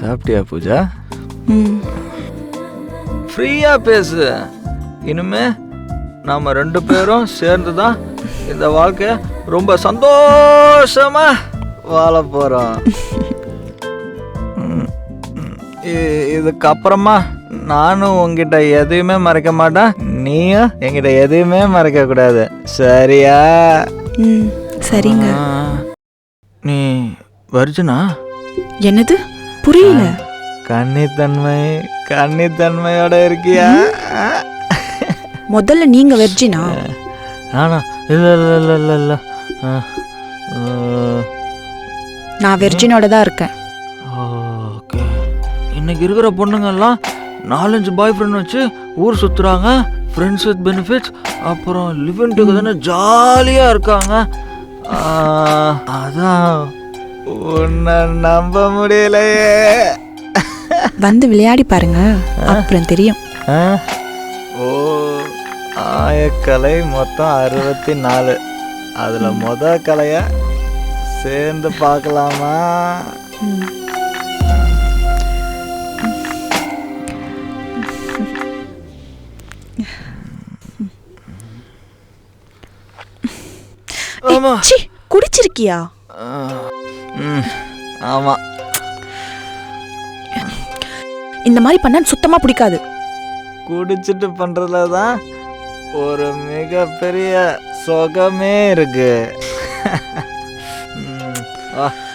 சாப்பிட்டியா பூஜா? ம். ஃப்ரீயா பேசு. இனிமே நாம 2 பேரும் சேர்ந்து தான் இந்த வாழ்க்கைய ரொம்ப சந்தோஷமா வாழ போறோம். இதுக்கப்புறமா நானும் உங்ககிட்ட எதையுமே மறைக்க மாட்டேன், நீயும் என்கிட்ட எதையுமே மறைக்க கூடாது, சரியா? ம். சரிங்க. நீ வர்ஜினா? என்னது புரியல? கன்னித்தன்மையோட இருக்கியா? முதல்ல நீங்க வெர்ஜினா? நானா? இல்ல இல்ல இல்ல இல்ல இல்ல. நான் வெர்ஜினோட தான் இருக்கேன். ஓகே. இன்னைக்கு இருக்கிற பொண்ணுங்கெல்லாம் 4-5 பாய் ஃப்ரெண்ட் வச்சு ஊர் சுற்றுறாங்க, ஃப்ரெண்ட்ஸ் வித் பெனிஃபிட்ஸ், அப்புறம் லிவிங் டுகெதர்னு ஜாலியாக இருக்காங்க. அதான் உன்னை நம்ப முடியலையே. வந்து விளையாடி பாருங்க, அப்புறம் தெரியும். ஓ, ஆயக்கலை மொத்தம் 64. அதில் கலையை சேர்ந்து பார்க்கலாமா? ஆமா. குடிச்சிருக்கியா? ஆமா. இந்த மாதிரி பண்ண சுத்தமா பிடிக்காது. குடிச்சிட்டு பண்றதுல தான் ஒரு மிகப்பெரிய சுகமே இருக்கு.